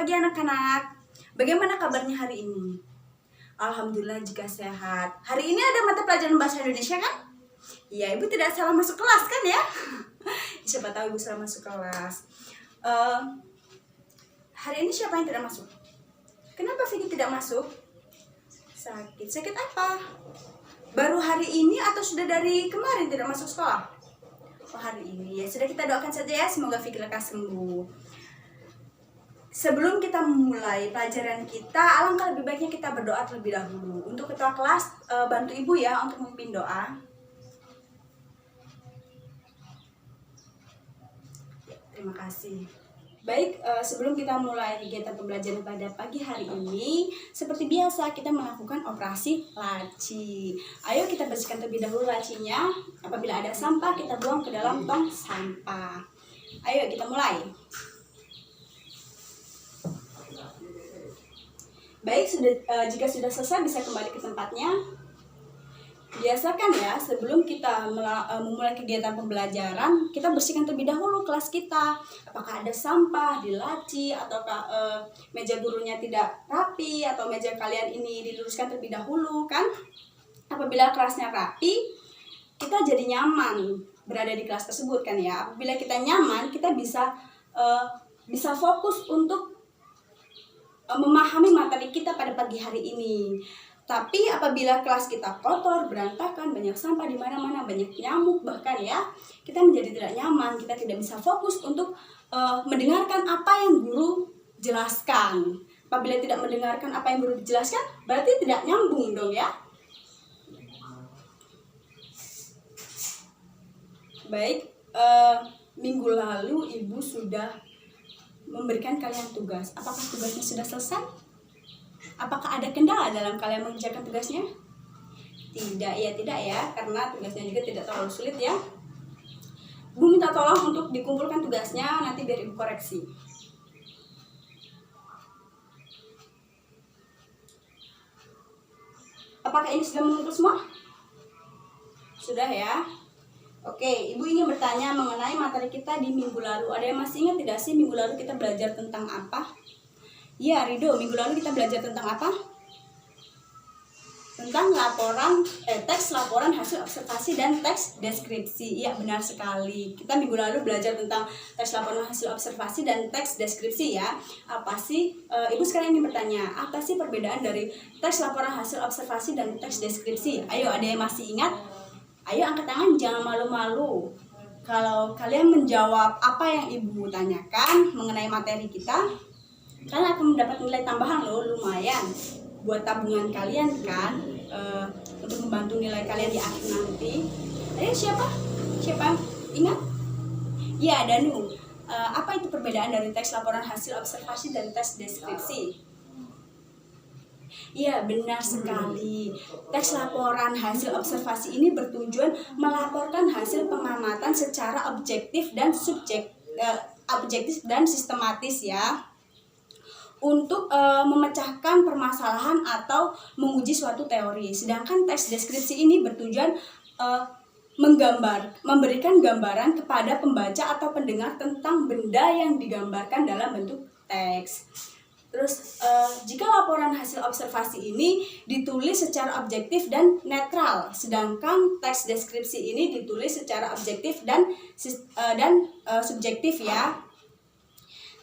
pagi anak-anak. Bagaimana kabarnya hari ini? Alhamdulillah jika sehat. Hari ini ada mata pelajaran bahasa Indonesia kan? Iya, Ibu tidak salah masuk kelas kan ya? Siapa tahu Ibu salah masuk kelas. Hari ini siapa yang tidak masuk? Kenapa Vicky tidak masuk? Sakit. Sakit apa? Baru hari ini atau sudah dari kemarin tidak masuk sekolah? Oh, hari ini ya. Sudah, kita doakan saja ya, semoga Vicky lekas sembuh. Sebelum kita memulai pelajaran kita, alangkah lebih baiknya kita berdoa terlebih dahulu. Untuk ketua kelas, bantu Ibu ya untuk memimpin doa. Ya, terima kasih. Baik, sebelum kita mulai kegiatan pembelajaran pada pagi hari ini, seperti biasa kita melakukan operasi laci. Ayo kita bersihkan terlebih dahulu lacinya. Apabila ada sampah, kita buang ke dalam tong sampah. Ayo kita mulai. Baik, jika sudah selesai bisa kembali ke tempatnya. Biasakan ya, sebelum kita memulai kegiatan pembelajaran, kita bersihkan terlebih dahulu kelas kita. Apakah ada sampah di laci, ataukah meja gurunya tidak rapi, atau meja kalian ini diluruskan terlebih dahulu kan? Apabila kelasnya rapi, kita jadi nyaman berada di kelas tersebut kan ya. Apabila kita nyaman, kita bisa fokus untuk memahami materi kita pada pagi hari ini. Tapi apabila kelas kita kotor, berantakan, banyak sampah di mana-mana, banyak nyamuk bahkan ya, kita menjadi tidak nyaman, kita tidak bisa fokus untuk mendengarkan apa yang guru jelaskan. Apabila tidak mendengarkan apa yang guru jelaskan, berarti tidak nyambung dong ya. Baik, minggu lalu Ibu sudah memberikan kalian tugas. Apakah tugasnya sudah selesai? Apakah ada kendala dalam kalian mengerjakan tugasnya? Tidak ya, karena tugasnya juga tidak terlalu sulit ya. Bu minta tolong untuk dikumpulkan tugasnya, nanti biar Ibu koreksi. Apakah ini sudah mengumpul semua? Sudah ya. Oke, Ibu ingin bertanya mengenai materi kita di minggu lalu. Ada yang masih ingat tidak sih minggu lalu kita belajar tentang apa? Iya, Rido, minggu lalu kita belajar tentang apa? Tentang teks laporan hasil observasi dan teks deskripsi. Iya, benar sekali. Kita minggu lalu belajar tentang teks laporan hasil observasi dan teks deskripsi ya. Apa sih? Ibu sekarang ingin bertanya, apa sih perbedaan dari teks laporan hasil observasi dan teks deskripsi? Ayo, ada yang masih ingat? Ayo angkat tangan, jangan malu-malu. Kalau kalian menjawab apa yang Ibu tanyakan mengenai materi kita, kalian akan mendapat nilai tambahan loh, lumayan buat tabungan kalian kan, untuk membantu nilai kalian di akhir nanti. Ayo, siapa yang ingat? Ya, Danu. Apa itu perbedaan dari teks laporan hasil observasi dan teks deskripsi? Iya, benar sekali. Teks laporan hasil observasi ini bertujuan melaporkan hasil pengamatan secara objektif dan sistematis ya, untuk memecahkan permasalahan atau menguji suatu teori. Sedangkan teks deskripsi ini bertujuan memberikan gambaran kepada pembaca atau pendengar tentang benda yang digambarkan dalam bentuk teks. Terus, jika laporan hasil observasi ini ditulis secara objektif dan netral, sedangkan teks deskripsi ini ditulis secara objektif dan subjektif ya.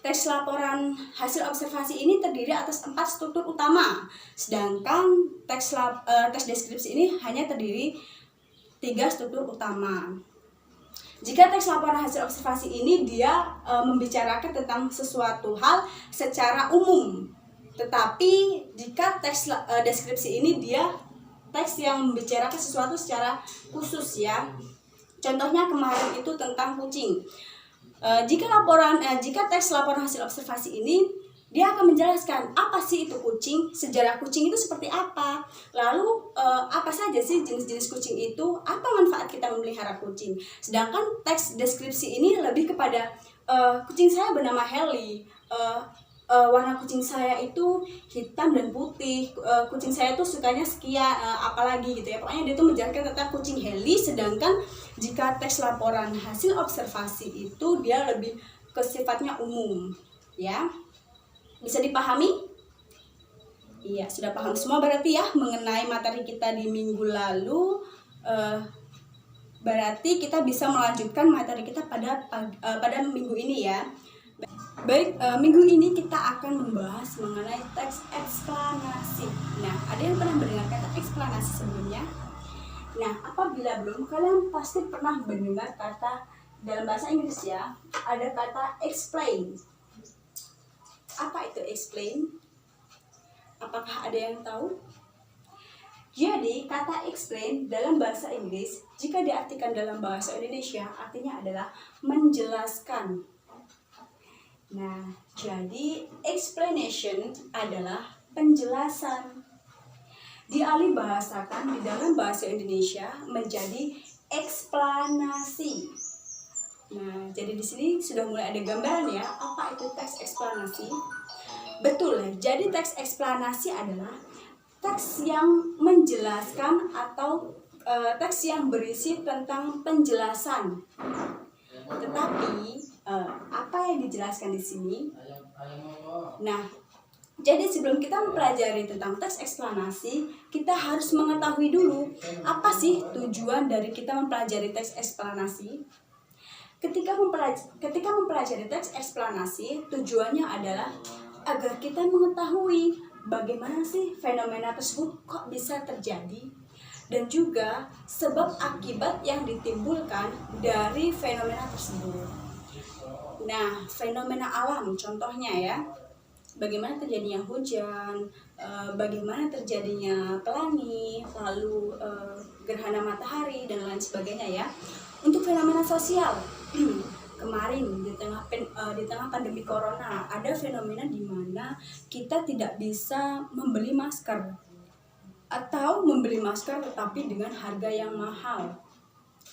Teks laporan hasil observasi ini terdiri atas 4 struktur utama, sedangkan teks deskripsi ini hanya terdiri 3 struktur utama. Jika teks laporan hasil observasi ini dia membicarakan tentang sesuatu hal secara umum, tetapi jika teks deskripsi ini dia teks yang membicarakan sesuatu secara khusus ya. Contohnya kemarin itu tentang kucing. Jika teks laporan hasil observasi ini dia akan menjelaskan apa sih itu kucing, sejarah kucing itu seperti apa, lalu apa saja sih jenis-jenis kucing itu, apa manfaat kita memelihara kucing. Sedangkan teks deskripsi ini lebih kepada kucing saya bernama Helly, warna kucing saya itu hitam dan putih, kucing saya tuh sukanya sekian, apalagi gitu ya. Pokoknya dia tuh menjelaskan tentang kucing Helly. Sedangkan jika teks laporan hasil observasi itu dia lebih ke sifatnya umum ya. Bisa dipahami? Iya, sudah paham semua berarti ya mengenai materi kita di minggu lalu. Berarti kita bisa melanjutkan materi kita pada minggu ini ya. Baik, minggu ini kita akan membahas mengenai teks eksplanasi. Nah, ada yang pernah mendengar kata eksplanasi sebelumnya? Nah, apabila belum, kalian pasti pernah mendengar kata dalam bahasa Inggris ya, ada kata explain. Apa itu explain? Apakah ada yang tahu? Jadi, kata explain dalam bahasa Inggris, jika diartikan dalam bahasa Indonesia, artinya adalah menjelaskan. Nah, jadi explanation adalah penjelasan. Dialih bahasakan di dalam bahasa Indonesia menjadi eksplanasi. Nah, jadi di sini sudah mulai ada gambaran ya, apa itu teks eksplanasi? Betul, jadi teks eksplanasi adalah teks yang menjelaskan atau teks yang berisi tentang penjelasan. Tetapi apa yang dijelaskan di sini? Nah, jadi sebelum kita mempelajari tentang teks eksplanasi, kita harus mengetahui dulu apa sih tujuan dari kita mempelajari teks eksplanasi. Ketika mempelajari teks eksplanasi, tujuannya adalah agar kita mengetahui bagaimana sih fenomena tersebut kok bisa terjadi, dan juga sebab akibat yang ditimbulkan dari fenomena tersebut. Nah, fenomena alam contohnya ya, bagaimana terjadinya hujan, bagaimana terjadinya pelangi, lalu gerhana matahari dan lain sebagainya ya. Untuk fenomena sosial, kemarin di tengah pandemi corona ada fenomena di mana kita tidak bisa membeli masker atau membeli masker tetapi dengan harga yang mahal.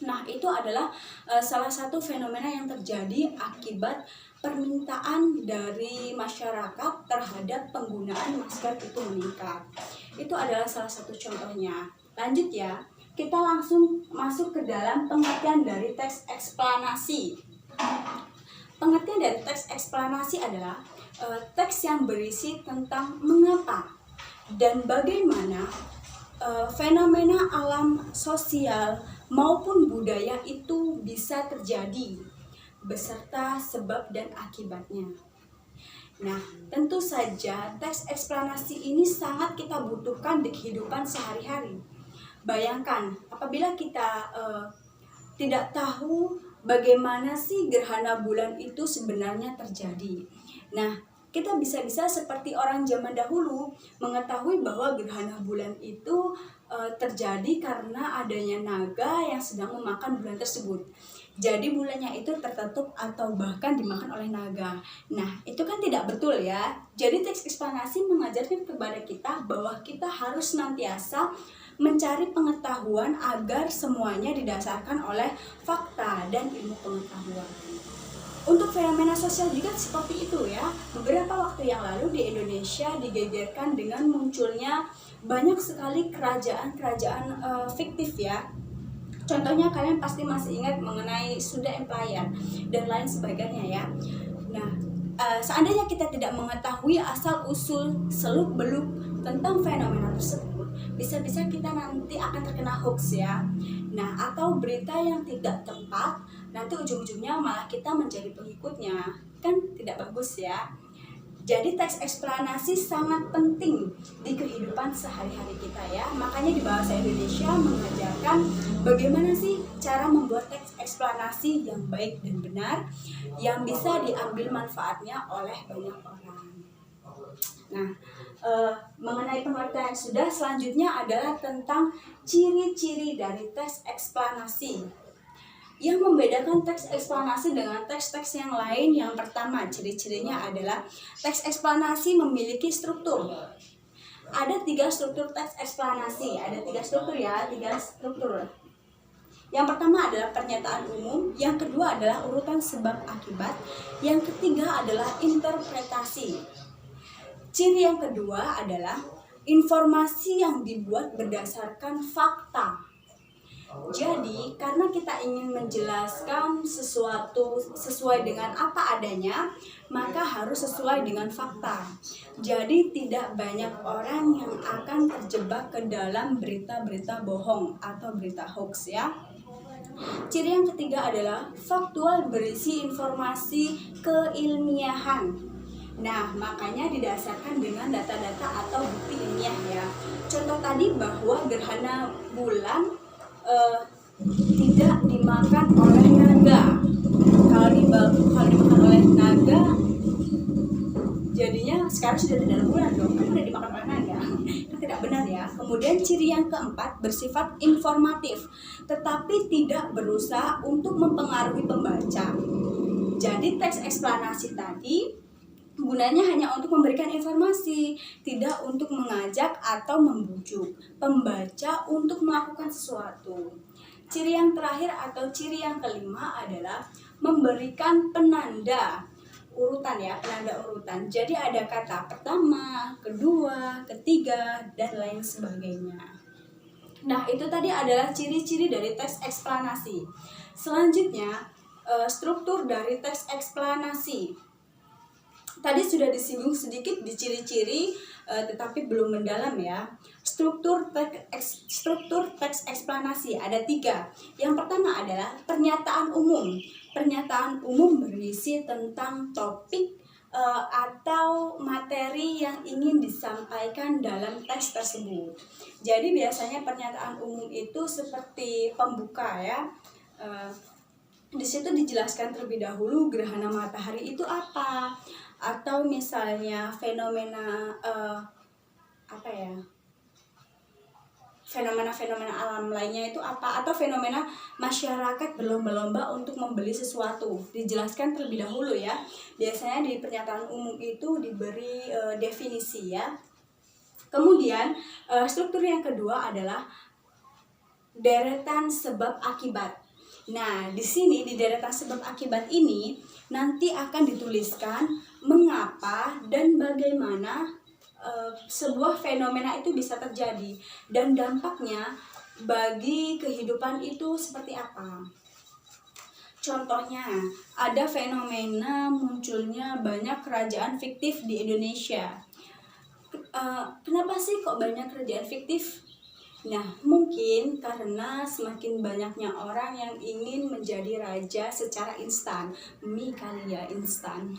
Nah, itu adalah salah satu fenomena yang terjadi akibat permintaan dari masyarakat terhadap penggunaan masker itu meningkat. Itu adalah salah satu contohnya. Lanjut ya, kita langsung masuk ke dalam pengertian dari teks eksplanasi. Pengertian dari teks eksplanasi adalah teks yang berisi tentang mengapa dan bagaimana fenomena alam, sosial, maupun budaya itu bisa terjadi, beserta sebab dan akibatnya. Nah, tentu saja teks eksplanasi ini sangat kita butuhkan di kehidupan sehari-hari. Bayangkan, apabila kita tidak tahu bagaimana sih gerhana bulan itu sebenarnya terjadi. Nah, kita bisa-bisa seperti orang zaman dahulu mengetahui bahwa gerhana bulan itu terjadi karena adanya naga yang sedang memakan bulan tersebut. Jadi bulannya itu tertutup atau bahkan dimakan oleh naga. Nah, itu kan tidak betul ya. Jadi teks eksplanasi mengajarkan kepada kita bahwa kita harus senantiasa mencari pengetahuan agar semuanya didasarkan oleh fakta dan ilmu pengetahuan. Untuk fenomena sosial juga seperti itu ya. Beberapa waktu yang lalu di Indonesia digegerkan dengan munculnya banyak sekali kerajaan-kerajaan fiktif ya. Contohnya kalian pasti masih ingat mengenai Sunda Empire dan lain sebagainya ya. Nah, seandainya kita tidak mengetahui asal-usul seluk-beluk tentang fenomena tersebut, bisa-bisa kita nanti akan terkena hoax ya. Nah, atau berita yang tidak tepat, nanti ujung-ujungnya malah kita menjadi pengikutnya. Kan tidak bagus ya. Jadi teks eksplanasi sangat penting di kehidupan sehari-hari kita ya. Makanya di bahasa Indonesia mengajarkan bagaimana sih cara membuat teks eksplanasi yang baik dan benar, yang bisa diambil manfaatnya oleh banyak orang. Nah, mengenai pengertian sudah, selanjutnya adalah tentang ciri-ciri dari teks eksplanasi. Yang membedakan teks eksplanasi dengan teks-teks yang lain, yang pertama ciri-cirinya adalah teks eksplanasi memiliki struktur. Ada 3 struktur teks eksplanasi, ada 3 struktur ya, 3 struktur. Yang pertama adalah pernyataan umum, yang kedua adalah urutan sebab akibat, yang ketiga adalah interpretasi. Ciri yang kedua adalah informasi yang dibuat berdasarkan fakta. Jadi, karena kita ingin menjelaskan sesuatu sesuai dengan apa adanya, maka harus sesuai dengan fakta. Jadi, tidak banyak orang yang akan terjebak ke dalam berita-berita bohong atau berita hoax ya. Ciri yang ketiga adalah faktual, berisi informasi keilmiahan. Nah, makanya didasarkan dengan data-data atau bukti ilmiah ya. Contoh tadi bahwa gerhana bulan tidak dimakan oleh naga. Kalau dimakan oleh naga, jadinya sekarang sudah tidak ada bulan dong, kan udah dimakan oleh naga. Itu tidak benar ya. Kemudian ciri yang keempat bersifat informatif, tetapi tidak berusaha untuk mempengaruhi pembaca. Jadi teks eksplanasi tadi gunanya hanya untuk memberikan informasi, tidak untuk mengajak atau membujuk pembaca untuk melakukan sesuatu. Ciri yang terakhir atau ciri yang kelima adalah memberikan penanda urutan ya, penanda urutan. Jadi ada kata pertama, kedua, ketiga, dan lain sebagainya. Nah, itu tadi adalah ciri-ciri dari teks eksplanasi. Selanjutnya, struktur dari teks eksplanasi. Tadi sudah disinggung sedikit di ciri-ciri, tetapi belum mendalam ya. Struktur teks eksplanasi ada 3. Yang pertama adalah pernyataan umum. Pernyataan umum berisi tentang topik atau materi yang ingin disampaikan dalam teks tersebut. Jadi biasanya pernyataan umum itu seperti pembuka ya. Di situ dijelaskan terlebih dahulu gerhana matahari itu apa, atau misalnya fenomena fenomena alam lainnya itu apa, atau fenomena masyarakat berlomba-lomba untuk membeli sesuatu, dijelaskan terlebih dahulu ya. Biasanya di pernyataan umum itu diberi definisi ya. Kemudian struktur yang kedua adalah deretan sebab akibat. Nah, di sini di deretan sebab akibat ini nanti akan dituliskan mengapa dan bagaimana sebuah fenomena itu bisa terjadi dan dampaknya bagi kehidupan itu seperti apa. Contohnya, ada fenomena munculnya banyak kerajaan fiktif di Indonesia. Kenapa sih kok banyak kerajaan fiktif? Nah, mungkin karena semakin banyaknya orang yang ingin menjadi raja secara instan, mie kali ya, instan.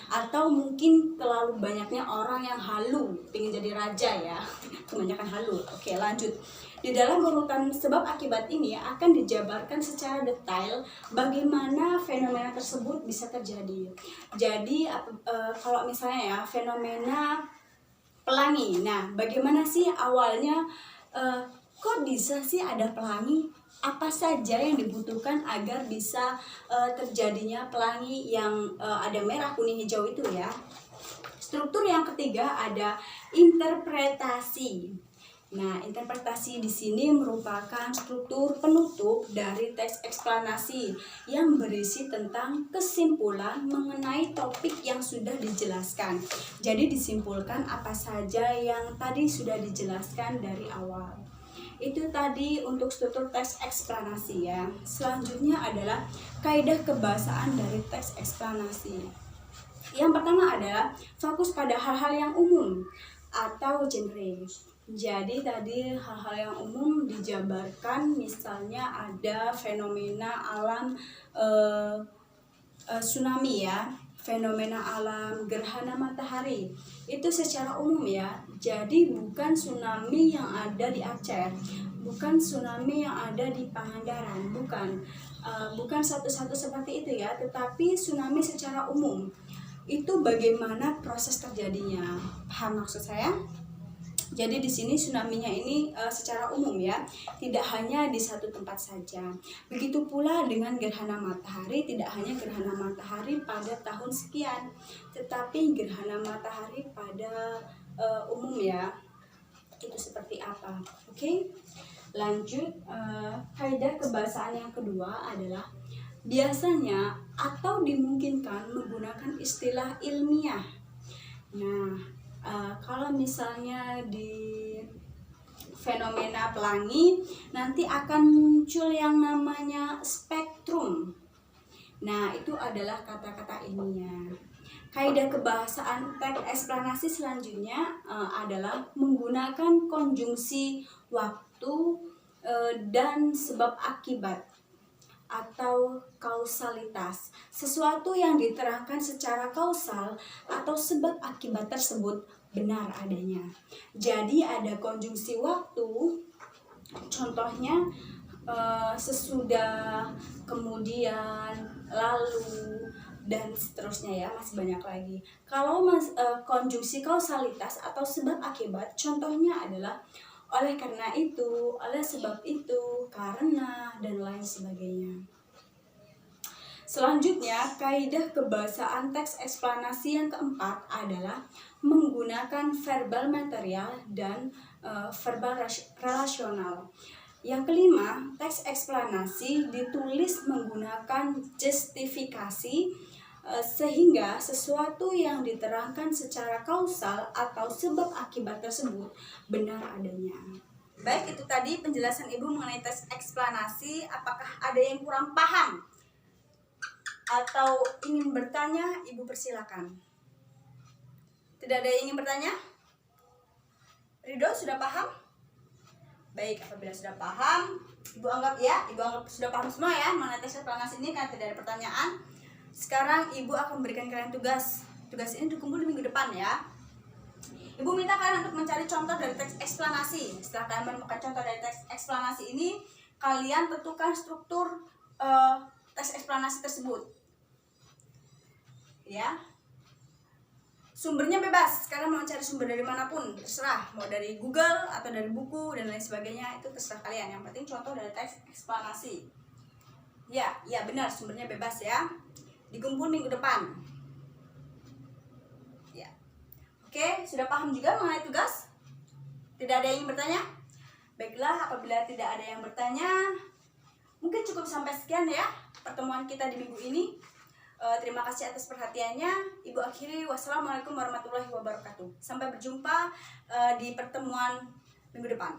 Atau mungkin terlalu banyaknya orang yang halu ingin jadi raja ya, kebanyakan halu. Oke, lanjut. Di dalam urutan sebab akibat ini akan dijabarkan secara detail bagaimana fenomena tersebut bisa terjadi. Jadi kalau misalnya ya, fenomena pelangi. Nah, bagaimana sih awalnya kok bisa sih ada pelangi? Apa saja yang dibutuhkan agar bisa terjadinya pelangi yang ada merah, kuning, hijau itu ya. Struktur yang ketiga ada interpretasi. Nah, interpretasi di sini merupakan struktur penutup dari teks eksplanasi yang berisi tentang kesimpulan mengenai topik yang sudah dijelaskan. Jadi disimpulkan apa saja yang tadi sudah dijelaskan dari awal. Itu tadi untuk struktur teks eksplanasi ya. Selanjutnya adalah kaidah kebahasaan dari teks eksplanasi. Yang pertama adalah fokus pada hal-hal yang umum atau genre. Jadi tadi hal-hal yang umum dijabarkan, misalnya ada fenomena alam tsunami ya, fenomena alam gerhana matahari itu secara umum ya. Jadi bukan tsunami yang ada di Aceh, bukan tsunami yang ada di Pangandaran, bukan satu-satu seperti itu ya, tetapi tsunami secara umum. Itu bagaimana proses terjadinya. Paham maksud saya? Jadi di sini tsunami-nya ini secara umum ya, tidak hanya di satu tempat saja. Begitu pula dengan gerhana matahari, tidak hanya gerhana matahari pada tahun sekian, tetapi gerhana matahari pada umum ya. Itu seperti apa? Oke. Lanjut, kaidah kebahasaan yang kedua adalah biasanya atau dimungkinkan menggunakan istilah ilmiah. Nah, kalau misalnya di fenomena pelangi, nanti akan muncul yang namanya spektrum. Nah, itu adalah kata-kata ilmiah. Kaidah kebahasaan teks eksplanasi selanjutnya adalah menggunakan konjungsi waktu dan sebab akibat atau kausalitas. Sesuatu yang diterangkan secara kausal atau sebab akibat tersebut benar adanya. Jadi ada konjungsi waktu, contohnya sesudah, kemudian, lalu, dan seterusnya ya, masih banyak lagi. Kalau konjungsi kausalitas atau sebab akibat, contohnya adalah oleh karena itu, oleh sebab itu, karena, dan lain sebagainya. Selanjutnya, kaidah kebahasaan teks eksplanasi yang keempat adalah menggunakan verbal material dan verbal relasional. Yang kelima, teks eksplanasi ditulis menggunakan justifikasi sehingga sesuatu yang diterangkan secara kausal atau sebab akibat tersebut benar adanya. Baik, itu tadi penjelasan Ibu mengenai teks eksplanasi. Apakah ada yang kurang paham atau ingin bertanya? Ibu persilakan. Tidak ada yang ingin bertanya? Ridho, sudah paham? Baik, apabila sudah paham, Ibu anggap sudah paham semua ya mengenai teks eksplanasi ini, karena tidak ada pertanyaan. Sekarang Ibu akan memberikan kalian tugas. Tugas ini dikumpul di minggu depan ya. Ibu minta kalian untuk mencari contoh dari teks eksplanasi. Setelah kalian menemukan contoh dari teks eksplanasi ini, kalian tentukan struktur teks eksplanasi tersebut. Ya. Sumbernya bebas. Kalian mau cari sumber dari manapun, terserah. Mau dari Google atau dari buku dan lain sebagainya, itu terserah kalian. Yang penting contoh dari teks eksplanasi. Ya benar, sumbernya bebas ya. Dikumpul minggu depan. Ya. Oke, sudah paham juga mengenai tugas? Tidak ada yang bertanya? Baiklah, apabila tidak ada yang bertanya, mungkin cukup sampai sekian ya pertemuan kita di minggu ini. Terima kasih atas perhatiannya. Ibu akhiri, wassalamualaikum warahmatullahi wabarakatuh. Sampai berjumpa di pertemuan minggu depan.